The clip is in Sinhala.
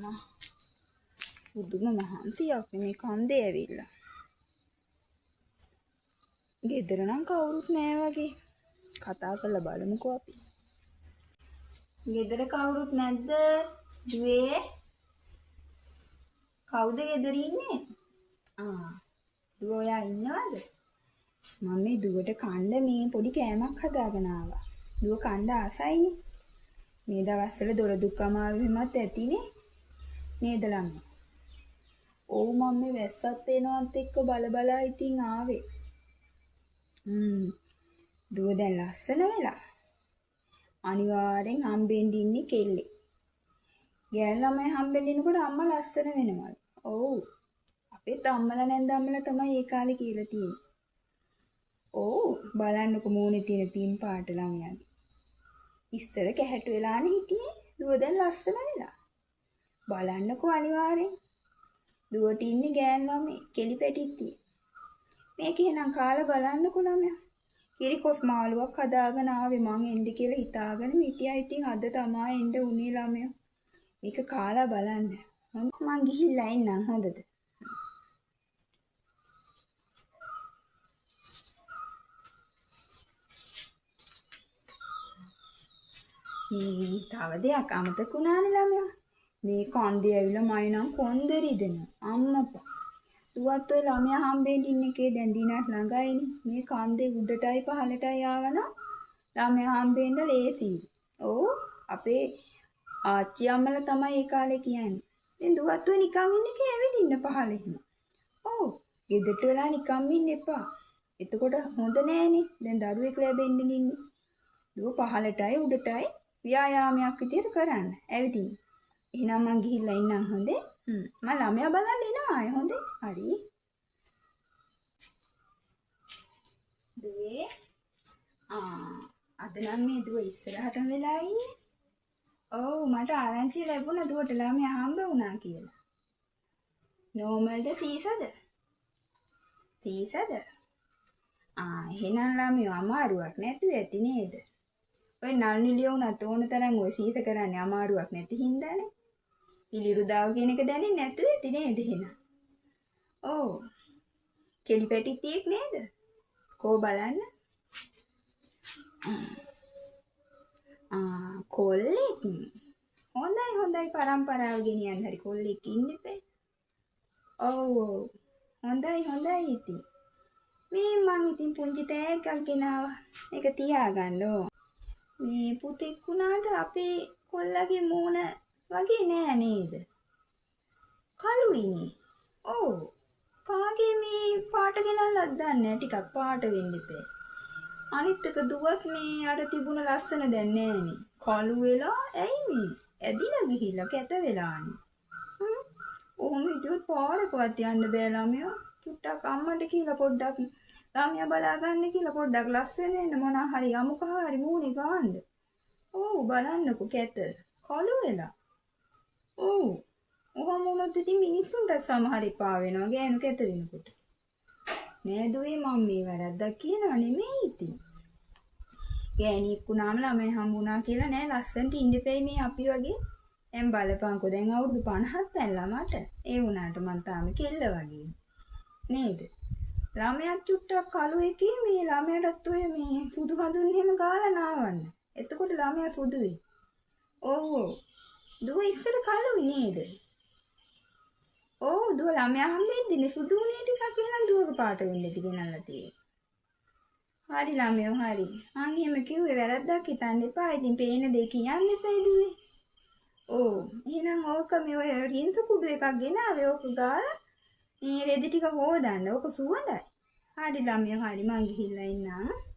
අම්මා බුදුම මහන්සියක් මේ කන්දේ ඇවිල්ලා. ගෙදර නම් කවුරුත් නෑ වගේ. කතා කරලා බලමුකෝ අපි. ගෙදර කවුරුත් නැද්ද? දුවේ. කවුද ගෙදර ඉන්නේ? දුව ඔයා ඉන්නවද? මම මේ දුවට කන්න මේ පොඩි කෑමක් හදාගෙන ආවා. දුව කන්න ආසයිනේ. මේ දවස්වල දොර දුක් අමාරුවෙමත් ඇතිනේ. නේද ළමයි? ඔව් මම මේ වැස්සත් එනවත් එක්ක බලා ඉතින් ආවේ. දුව දැන් ලස්සන වෙලා. අනිවාර්යෙන් හම්බෙන්න ඉන්නේ කෙල්ලේ. ගෑන් ළමයි හම්බෙන්න ඉන්නකොට අම්මා ලස්සන වෙනවලු. ඔව්. අපේත් අම්මලා නැන්ද අම්මලා තමයි ඒ කාලේ කියලා තියෙන්නේ. ඔව් බලන්නකො මූණේ තියෙන පින් පාට ළමයාගේ. ඉස්සර කැහැටු වෙලානේ හිටියේ. දුව දැන් ලස්සන වෙලා. බලන්නකො අනිවාර්යෙන්. දුවට ඉන්නේ ගෑන් ළමයි කෙලි පැටිත්තිය. මේක එහෙනම් කාලා බලන්නකො ළමයා. කිරිකොස් මාළුවක් හදාගෙන ආවේ මං එන්න කියලා හිතාගෙන හිටියා. ඉතින් අද තමයි එන්න උනේ ළමයා. මේක කාලා බලන්න. මං ගිහිල්ලා එන්නම් හොඳද? තව දෙයක් අමතක වුණානේ ළමයා. මේ කන්දේ ඇවිල්ලා මයි නම් කොන්දරි දෙනවා. අම්මපා. දුවත් ඔය ළමයා හම්බෙන්න ඉන්න එකේ දැන් දිනක් ළඟයිනේ. මේ කන්දේ උඩටයි පහළටයි ආවනම් ළමයා හම්බෙන්න ලේසියි. ඔව් අපේ ආච්චි අම්මලා තමයි ඒ කාලේ කියන්නේ. දැන් දුවත් ඔය නිකන් ඉන්න එකේ ඇවිදින්න පහළෙහිම. ඔව් ගෙදරට වෙලා නිකන් ඉන්න එපා. එතකොට හොඳ නෑනේ. දැන් දරුවෙක් ලැබෙන්න ඉන්නේ. දුව පහළටයි උඩටයි ව්‍යායාමයක් විදියට කරන්න. ඇවිදින්න. එහෙනම් මං ගිහිල්ලා ඉන්නම් හොඳේ. මම ළමයා බලන්න එනවා ආයේ හොඳේ. හරි. දුවේ. අද නම් මේ දුව ඉස්සරහටම වෙලා ඉන්නේ. ඔව් මට ආරංචි ලැබුණා දුවට ළමයා හම්බ වුණා කියලා. නෝමල්ද සීසද? සීසද? එහෙනම් ළමයා අමාරුවක් නැතුව ඇති නේද? ඔය නල් නිලිය වුණත් ඕන තරම් ඔය සීස කරන්නේ අමාරුවක් නැති හින්දානේ. ඉලිරුදාව කියන එක දැනෙන්නේ නැතුව ඇති නේද එහෙනම්? ඔව්. කෙලි පැටිතියෙක් නේද? කෝ බලන්න. කොල්ලෙක්. හොඳයි පරම්පරාව ගෙනියන්න හරි කොල්ලෙක් ඉන්න එපා. ඔව්. හොඳයි ඉතින්. මේ මං ඉතින් පුංචි තෑග්ගක් ගෙනාවා. මේක තියාගන්න ඕන. මේ පුතෙක් වුණාට අපේ කොල්ලගේ මූණ වගේ නෑ නේද? කළුයිනේ. ඔව්. කාගේ මේ පාට ගෙනල්ලත් දන්නේ ටිකක් පාට වෙන්න එපා. අනිත් එක දුවත් මේ අර තිබුණ ලස්සන දැන් නෑනේ. කළු වෙලා ඇයි මේ? ඇදිලා ගිහිල්ලා කැත වෙලානේ. ඔහොම හිටියොත් පාරකවත් යන්න බෑ ළමයා. චුට්ටක් අම්මට කියලා පොඩ්ඩක් ළමයා බලා ගන්න කියලා පොඩ්ඩක් ලස්සන වෙන්න මොනවා හරි යමුක හරි මූණේ ගාන්න. ඔව් බලන්නකෝ කැත. කළු වෙලා. ඔව්. ඔහොම වුණොත් ඉතින් මිනිස්සුන්ට සමහර එපා වෙනවා ගෑනු කැත වෙනකොට. නෑ දුවේ මම මේ වැරද්දක් කියනවා නෙමෙයි ඉතින්. ගෑණියෙක් වුණාම ළමයි හම්බුණා කියලා නෑ ලස්සනට ඉන්න එපයි මේ අපි වගේ. දැන් බලපංකෝ දැන් අවුරුදු 50ක් දැන්ලා මට. ඒ වුණාට මං තාම කෙල්ල වගේ. නේද? ළමයා චුට්ටක් කළු එකේ මේ ළමයාටත් ඔය මේ සුදු හඳුන් එහෙම ගාලා නාවන්න. එතකොට ළමයා සුදු වෙයි. ඔව්. දුව ඉස්සර කළුයි නේද? ඔව් දුව ළමයා හම්බෙද්දිනේ සුදු උනේ ටිකක් එහෙනම් දුවක පාට වෙන්නද ගෙනල්ලා තියෙන්නේ. හරි ළමයෝ හරි. මං එහෙම කිව්වේ වැරද්දක් හිතන්න එපා. ඉතින් පේන දේ කියන්න එපා දුවේ. ඔව්. එහෙනම් ඕක මේ ඔය රින්සු කුඩු එකක් ගෙනාවේ ඕක ගාලා මේ රෙදි ටික හොදන්න. ඕක සුවඳයි. හරි ළමයෝ හරි මං ගිහිල්ලා ඉන්නම්.